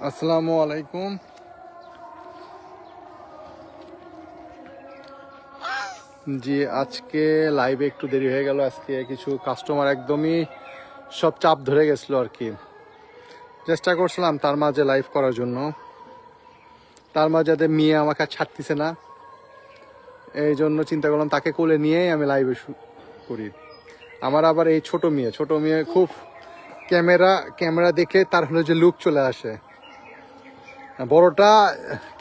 আসসালামু আলাইকুম। জি, আজকে লাইভে একটু দেরি হয়ে গেল। আজকে কিছু কাস্টমার একদমই সব চাপ ধরে গেছিলো আর কি। চেষ্টা করছিলাম তার মাঝে লাইভ করার জন্য, তার মাঝে মেয়ে আমাকে ছাড়তেছে না, এই জন্য চিন্তা করলাম তাকে কোলে নিয়েই আমি লাইভে করি। আমার আবার এই ছোট মেয়ে খুব ক্যামেরা দেখে তার হলো যে লুক চলে আসে। বড়টা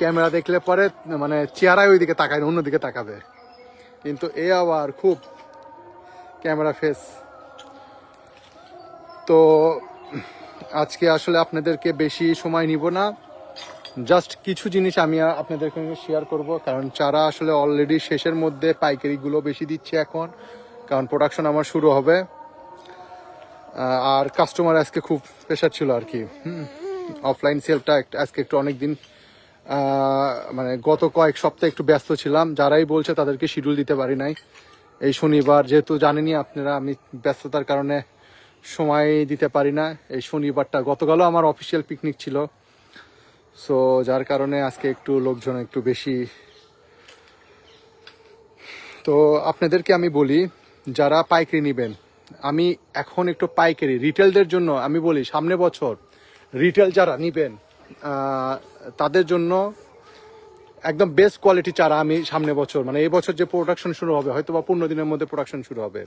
ক্যামেরা দেখলে পরে মানে চেহারায় ওইদিকে তাকায়, অন্যদিকে তাকাবে, কিন্তু এ আবার খুব ক্যামেরা ফেস। তো আজকে আসলে আপনাদেরকে বেশি সময় নিব না, জাস্ট কিছু জিনিস আমি আপনাদের সঙ্গে শেয়ার করব। কারণ চারা আসলে অলরেডি শেষের মধ্যে, পাইকারিগুলো বেশি দিচ্ছে এখন, কারণ প্রোডাকশন আমার শুরু হবে। আর কাস্টমার আজকে খুব প্রেশার ছিল আর কি। অফলাইন সেলটা আজকে একটু অনেক দিন, মানে গত কয়েক সপ্তাহে একটু ব্যস্ত ছিলাম। যারাই বলছে তাদেরকে শিডিউল দিতে পারি নাই। এই শনিবার যেহেতু জানেনই আপনারা, আমি ব্যস্ততার কারণে সময় দিতে পারি না। এই শনিবারটা গতকালও আমার অফিসিয়াল পিকনিক ছিল, সো যার কারণে আজকে একটু লোকজন একটু বেশি। তো আপনাদেরকে আমি বলি, যারা পাইকারি নেবেন, আমি এখন একটু পাইকারি রিটেলদের জন্য আমি বলি, সামনে বছর রিটেল যারা নেবেন তাদের জন্য একদম বেস্ট কোয়ালিটি চারা আমি সামনে বছর, মানে এই বছর যে প্রোডাকশন শুরু হবে, হয়তো বা 15 দিনের মধ্যে প্রোডাকশন শুরু হবে,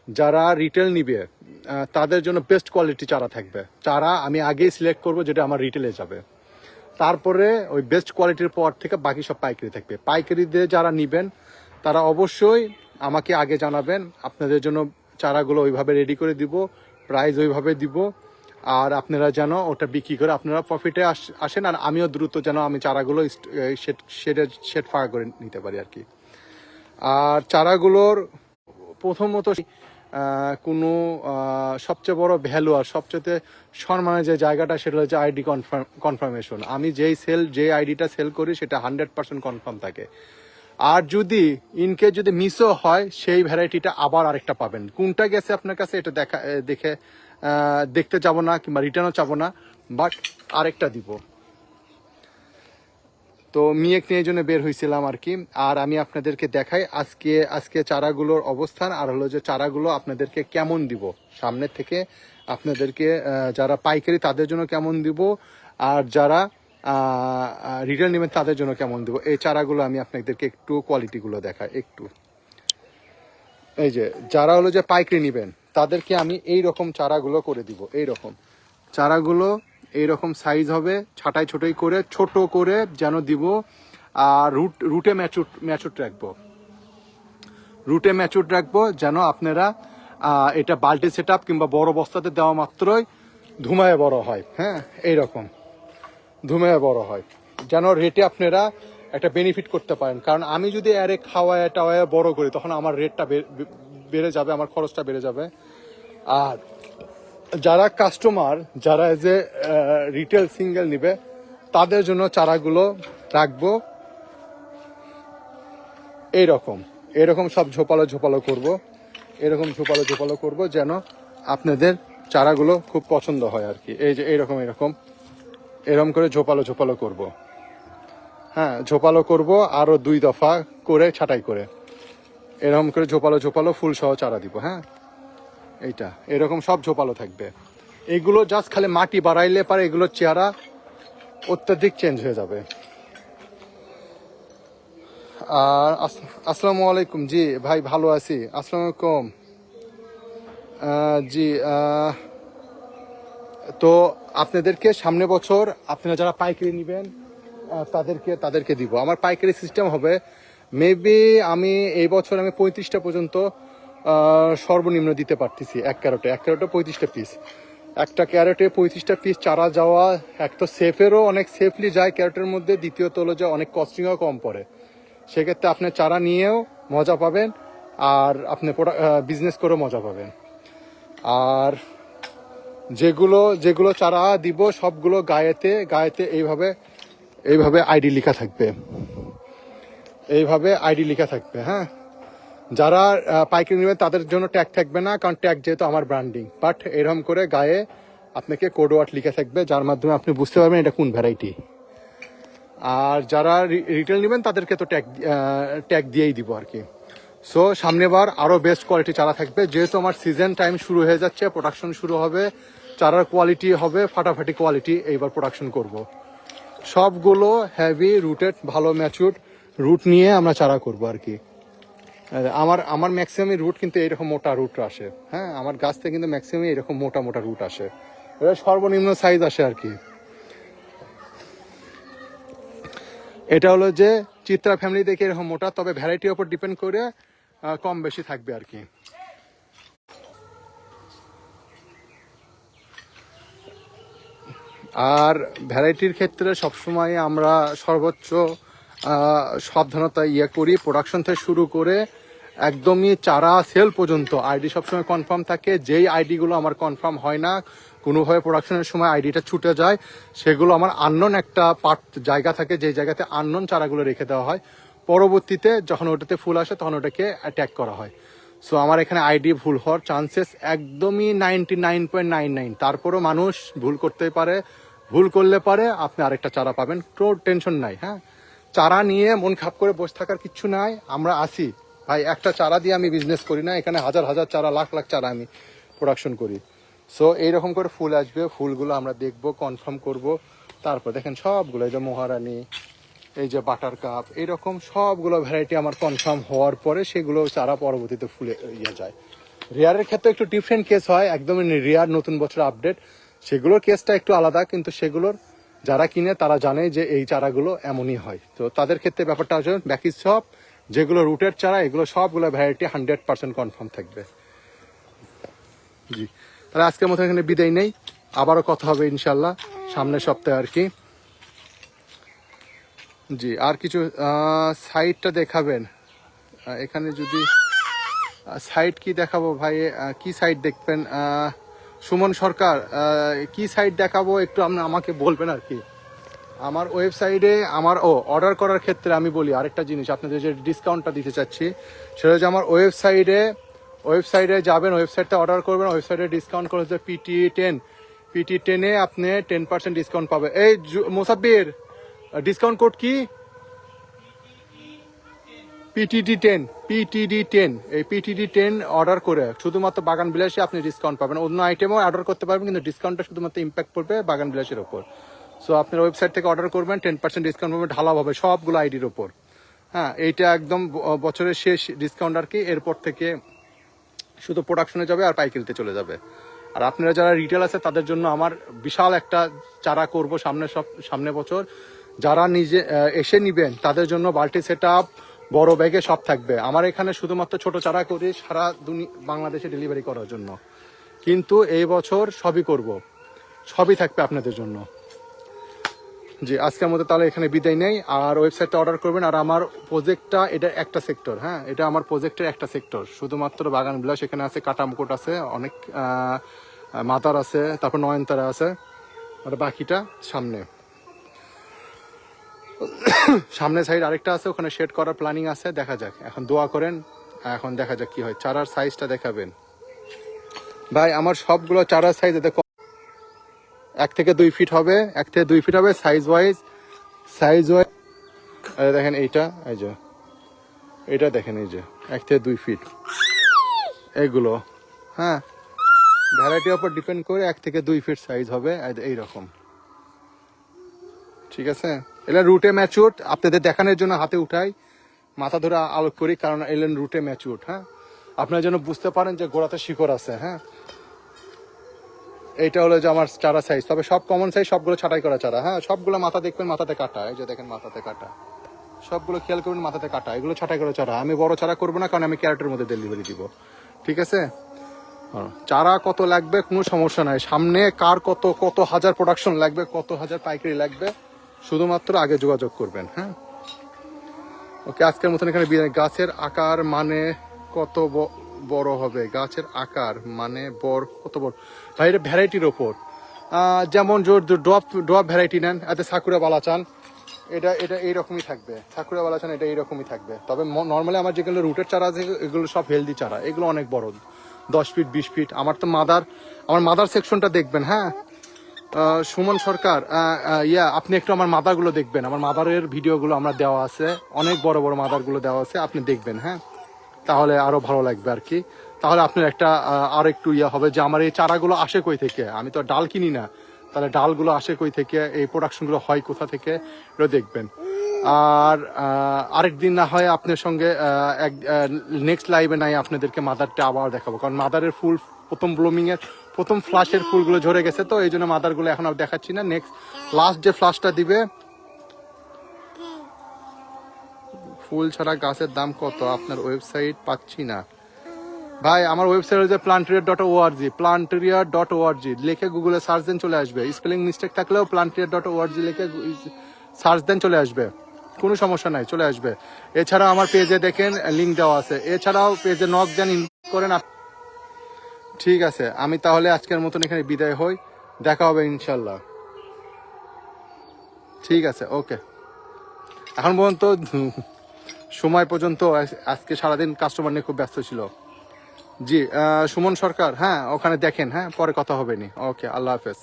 যারা রিটেল নিবে তাদের জন্য বেস্ট কোয়ালিটি চারা থাকবে। চারা আমি আগেই সিলেক্ট করব যেটা আমার রিটেলে যাবে, তারপরে ওই বেস্ট কোয়ালিটির পর থেকে বাকি সব পাইকারি থাকবে। পাইকারিতে যারা নিবেন তারা অবশ্যই আমাকে আগে জানাবেন, আপনাদের জন্য চারাগুলো ওইভাবে রেডি করে দিব, প্রাইস ওইভাবে দিব, আর আপনারা যেন ওটা বিক্রি করে আপনারা প্রফিটে আসেন, আর আমিও দ্রুত যেন আমি চারাগুলো শেড ফাঁকা করে নিতে পারি আর কি। আর চারাগুলোর প্রথমত কোনো সবচেয়ে বড় ভ্যালু আর সবচেয়ে সম্মানের যে জায়গাটা, সেটা হচ্ছে আইডি কনফার্মেশন। আমি যে আইডিটা সেল করি সেটা 100% কনফার্ম থাকে। আর যদি ইনকেস যদি মিসও হয়, সেই ভ্যারাইটিটা আবার আরেকটা পাবেন। কোনটা গেছে আপনার কাছে এটা দেখতে যাব না, কিংবা রিটার্নও চাবো না, বাট আরেকটা দিব। তো মিয়েক নিয়ে জন্য বের হয়েছিলাম আর কি। আর আমি আপনাদেরকে দেখাই আজকে চারাগুলোর অবস্থান, আর হলো যে চারাগুলো আপনাদেরকে কেমন দিব সামনে থেকে, আপনাদেরকে যারা পাইকারি তাদের জন্য কেমন দিব, আর যারা রিটেল নেবেন তাদের জন্য কেমন দিব। এই চারাগুলো আমি আপনাদেরকে একটু কোয়ালিটিগুলো দেখাই একটু। এই যে যারা হলো যে পাইকারি নেবেন তাদেরকে আমি এই রকম চারাগুলো করে দিব। এই রকম চারাগুলো এইরকম সাইজ হবে, ছাটাই ছোটাই করে ছোট করে যেন দিব। আর রুটে ম্যাচুর রাখবো যেন আপনারা এটা বাল্টি সেট আপ কিংবা বড় বস্তাতে দেওয়া মাত্রই ধুমায় বড় হয়। হ্যাঁ, এইরকম ধুমায় বড় হয়, যেন রেটে আপনারা একটা বেনিফিট করতে পারেন। কারণ আমি যদি আরে খাওয়ায় টাওয়ায় বড় করি, তখন আমার রেটটা বেড়ে যাবে, আমার খরচটা বেড়ে যাবে। আর যারা কাস্টমার, যারা এজ এ রিটেল সিঙ্গেল নিবে, তাদের জন্য চারাগুলো রাখবো এরকম সব ঝোপালো করব, এরকম ঝোপালো করব যেন আপনাদের চারাগুলো খুব পছন্দ হয় আর কি। এই যে এরকম করে ঝোপালো করব। হ্যাঁ, ঝোপালো করব, আরো 2 দফা করে ছাটাই করে এরকম করে ঝোপালো ফুল সহ চারা দিব। হ্যাঁ, এইটা এরকম সব ঝোপালো থাকবে। এগুলো জাস্ট খালি মাটি বাড়াইলে পারে এগুলোর চেহারা অত্যাধিক চেঞ্জ হয়ে যাবে। আর আসসালামু আলাইকুম। জি ভাই, ভালো আছি, আসসালামু আলাইকুম। জি, তো আপনাদেরকে সামনে বছর আপনারা যারা পাইকারি নেবেন তাদেরকে দিব। আমার পাইকারি সিস্টেম হবে, মেবি আমি এই বছর আমি 35টা পর্যন্ত সর্বনিম্ন দিতে পারতেছি। এক ক্যারেটে 35টা পিস, একটা ক্যারেটে 35টা পিস চারা যাওয়া, এক তো সেফেরও অনেক সেফলি যায় ক্যারেটের মধ্যে, দ্বিতীয়ত হলো যে অনেক কস্টিংও কম পড়ে। সেক্ষেত্রে আপনি চারা নিয়েও মজা পাবেন, আর আপনি বিজনেস করেও মজা পাবেন। আর যেগুলো চারা দিব সবগুলো গায়েতে এইভাবে আইডি লেখা থাকবে, হ্যাঁ। যারা পাইকারি নেবেন তাদের জন্য ট্যাগ থাকবে না, কারণ ট্যাগ যেহেতু আমার ব্র্যান্ডিং, বাট এরকম করে গায়ে আপনাকে কোড ওয়ার্ড লিখে থাকবে, যার মাধ্যমে আপনি বুঝতে পারবেন এটা কোন ভ্যারাইটি। আর যারা রিটেল নেবেন তাদেরকে তো ট্যাগ দিয়েই দিব আর কি। সো সামনেবার আরও বেস্ট কোয়ালিটি চারা থাকবে, যেহেতু আমার সিজন টাইম শুরু হয়ে যাচ্ছে, প্রোডাকশন শুরু হবে, চারার কোয়ালিটি হবে ফাটাফাটি কোয়ালিটি, এইবার প্রোডাকশন করব। সবগুলো হেভি রুটেড, ভালো ম্যাচুর রুট নিয়ে আমরা চারা করব আর কি। আমার ম্যাক্সিমাম রুট কিন্তু এইরকম মোটা রুট আসে, হ্যাঁ, আমার গাছ থেকে কিন্তু ম্যাক্সিমাম এরকম মোটা মোটা রুট আসে, এটা সর্বনিম্ন সাইজ আসে আর কি। এটা হলো যে চিত্রা ফ্যামিলি দেখে এরকম মোটা, তবে ভ্যারাইটির ওপর ডিপেন্ড করে কম বেশি থাকবে আর কি। আর ভ্যারাইটির ক্ষেত্রে সবসময় আমরা সর্বোচ্চ সাবধানতা করি, প্রোডাকশন থেকে শুরু করে একদমই চারা সেল পর্যন্ত আইডি সবসময় কনফার্ম থাকে। যেই আইডিগুলো আমার কনফার্ম হয় না, কোনোভাবে প্রোডাকশনের সময় আইডিটা ছুটে যায়, সেগুলো আমার আননোন একটা জায়গা থাকে, যেই জায়গাতে আননোন চারাগুলো রেখে দেওয়া হয়। পরবর্তীতে যখন ওটাতে ফুল আসে তখন ওটাকে অ্যাট্যাক করা হয়। সো আমার এখানে আইডি ভুল হওয়ার চান্সেস একদমই 99.99। তারপরও মানুষ ভুল করতেই পারে, ভুল করলে পারে আপনি আরেকটা চারা পাবেন, কোনো টেনশন নাই। হ্যাঁ, চারা নিয়ে মন খারাপ করে বসে থাকার কিচ্ছু নাই, আমরা আসি ভাই। একটা চারা দিয়ে আমি বিজনেস করি না, এখানে হাজার হাজার চারা, লাখ লাখ চারা আমি প্রোডাকশন করি। সো এইরকম করে ফুল আসবে, ফুলগুলো আমরা দেখব, কনফার্ম করব, তারপর দেখেন সবগুলো, এই যে মহারানী, এই যে বাটার কাপ, এইরকম সবগুলো ভ্যারাইটি আমার কনফার্ম হওয়ার পরে সেগুলো চারা পরবর্তীতে ফুলে যায়। রেয়ারের ক্ষেত্রে একটু ডিফারেন্ট কেস হয়, একদমই রেয়ার নতুন বছর আপডেট, সেগুলোর কেসটা একটু আলাদা, কিন্তু সেগুলোর যারা কিনে তারা জানে যে এই চারাগুলো এমনই হয়। তো তাদের ক্ষেত্রে ব্যাপারটা হচ্ছে বাকি সব যেগুলো রুটের চারা, এগুলো সবগুলো ভ্যারাইটি 100% কনফার্ম থাকবে। জি, তাহলে আজকের মতো এখানে বিদায় নেই, আবারও কথা হবে ইনশাল্লাহ সামনের সপ্তাহে আর কি। জি, আর কিছু সাইটটা দেখাবেন এখানে? যদি সাইট কি দেখাবো ভাই, কি সাইট দেখবেন? সুমন সরকার, কি সাইট দেখাবো একটু আপনি আমাকে বলবেন আর কি। আমার ওয়েবসাইটে অর্ডার করার ক্ষেত্রে আমি বলি আরেকটা জিনিস, আপনাদের যে ডিসকাউন্টটা দিতে চাচ্ছি সেটা হচ্ছে আমার ওয়েবসাইটে যাবেন, ওয়েবসাইটটা অর্ডার করবেন, ওয়েবসাইটে ডিসকাউন্ট করে হচ্ছে PT10 আপনি 10% ডিসকাউন্ট পাবেন। এই মোসাব্বির, ডিসকাউন্ট কোড কি? PTD10। এই PTD10 অর্ডার করে শুধুমাত্র বাগান বিলাসে আপনি ডিসকাউন্ট পাবেন, অন্য আইটেমও অর্ডার করতে পারবেন, কিন্তু ডিসকাউন্টটা শুধুমাত্র ইম্প্যাক্ট পড়বে বাগান বিলাসের ওপর। সো আপনার ওয়েবসাইট থেকে অর্ডার করবেন, 10% ডিসকাউন্ট পাবেন ঢালাভাবে সবগুলো আইডির ওপর। হ্যাঁ, এইটা একদম বছরের শেষ ডিসকাউন্ট আর কি। এরপর থেকে শুধু প্রোডাকশনে যাবে আর পাইকারিতে চলে যাবে। আর আপনারা যারা রিটেল আছে তাদের জন্য আমার বিশাল একটা চারা করব সামনে বছর। যারা নিজে এসে নিবেন তাদের জন্য বাল্টি সেট আপ, বড় ব্যাগে সব থাকবে। আমার এখানে শুধুমাত্র ছোট চারা করি সারা বাংলাদেশে ডেলিভারি করার জন্য, কিন্তু এই বছর সবই করব, সবই থাকবে আপনাদের জন্য। জি, আজকের মতো তাহলে এখানে বিদায় নেই। আর ওয়েবসাইটটা অর্ডার করবেন। আর আমার প্রজেক্টটা এটা একটা সেক্টর, হ্যাঁ, এটা আমার প্রজেক্টের একটা সেক্টর, শুধুমাত্র বাগান বিলাস। এখানে আছে কাটামুকুট আছে, অনেক মাতার আছে, তারপর নয়নতারা আছে, আর বাকিটা সামনে সাইড আরেকটা আছে, ওখানে শেড করার প্ল্যানিং আছে, দেখা যাক। এখন দোয়া করেন, এখন দেখা যাক কি হয়। চারার সাইজটা দেখাবেন ভাই? আমার সবগুলো চারার সাইজ দেখো 1 থেকে 2 ফিট হবে, 1 থেকে 2 ফিট হবে সাইজ ওয়াইজ। দেখেন এইটা, এই যে এটা দেখেন, এই যে 1 থেকে 2 ফিট এইগুলো। হ্যাঁ, ভ্যারাইটির উপর ডিপেন্ড করে 1 থেকে 2 ফিট সাইজ হবে এইরকম, ঠিক আছে? এলেন রুটে ম্যাচুর, আপনাদের দেখানোর জন্য হাতে উঠাই, মাথা ধরে আলোক করি, কারণ এলেন রুটে ম্যাচুর। হ্যাঁ, আপনারা যেন বুঝতে পারেন যে গোড়াতে শিকড় আছে। হ্যাঁ, এইটা হলো যে আমার চারা সাইজ, তবে সব কমন সাইজ, সবগুলো ছাটাই করা চারা। হ্যাঁ, সবগুলো মাথা দেখবেন, মাথাতে কাটা, এই যে দেখেন মাথাতে কাটা, সবগুলো খেয়াল করবেন, মাথাতে কাটা, এগুলো ছাটাই করা চারা। আমি বড় চারা করবো না, কারণ আমি ক্যারেটের মধ্যে ডেলিভারি দিব, ঠিক আছে? চারা কত লাগবে কোনো সমস্যা নাই, সামনে কার কত হাজার প্রোডাকশন লাগবে, কত হাজার পাইকারি লাগবে, শুধুমাত্র আগে যোগাযোগ করবেন। হ্যাঁ, ওকে, আজকের মতন এখানে গাছের আকার মানে কত বড় হবে? গাছের আকার মানে কত বড় ভাই? এটা ভ্যারাইটির ওপর, যেমন ড্রপ ভ্যারাইটি নেন, এতে সাকুরা বালাচান, এটা এইরকমই থাকবে। সাকুরা বালাচান এটা এইরকমই থাকবে। তবে নর্মালি আমার যেগুলো রুটের চারা আছে এগুলো সব হেলদি চারা, এগুলো অনেক বড়, 10 ফিট 20 ফিট। আমার মাদার সেকশনটা দেখবেন। হ্যাঁ সুমন সরকার, আপনি একটু আমার মাদারগুলো দেখবেন। আমার মাদারের ভিডিওগুলো আমরা দেওয়া আছে, অনেক বড় বড় মাদারগুলো দেওয়া আছে, আপনি দেখবেন। হ্যাঁ তাহলে আরো ভালো লাগবে আর কি। তাহলে আপনার একটা আর একটু হবে যে আমার এই চারাগুলো আসে কই থেকে, আমি তো ডাল কিনি না, তাহলে ডালগুলো আসে কই থেকে, এই প্রোডাকশনগুলো হয় কোথা থেকে, এটা দেখবেন। আর আরেকদিন না হয় আপনার সঙ্গে নেক্সট লাইভে নাই আপনাদেরকে মাদারটা আবার দেখাবো, কারণ মাদারের ফুল প্রথম ব্লুমিং এর প্রথম ফ্লাশের ফুলগুলো ঝরে গেছে, তো এই জন্য মাদারগুলো এখন আর দেখাচ্ছি না। নেক্সট লাস্ট যে ফ্লাশটা দিবে। ফুল ছাড়া গাছের দাম কত? আপনার ওয়েবসাইট পাচ্ছি না ভাই। আমার ওয়েবসাইট হচ্ছে plantaria.org, plantaria.org লিখে গুগলে সার্চ দেন, চলে আসবে। স্পেলিং মিস্টেক থাকলেও plantaria.org লিখে সার্চ দেন, চলে আসবে, কোনো সমস্যা নাই, চলে আসবে। এছাড়া আমার পেজে দেখেন লিঙ্ক দেওয়া আছে, এছাড়াও পেজে নক দেন, করেন। ঠিক আছে, আমি তাহলে আজকের মতন এখানে বিদায় হই, দেখা হবে ইনশাল্লাহ। ঠিক আছে, ওকে। এখন পর্যন্ত সময় পর্যন্ত আজকে সারাদিন কাস্টমার নিয়ে খুব ব্যস্ত ছিল। জি সুমন সরকার, হ্যাঁ ওখানে দেখেন, হ্যাঁ পরে কথা হবে নি। ওকে, আল্লাহ হাফেজ।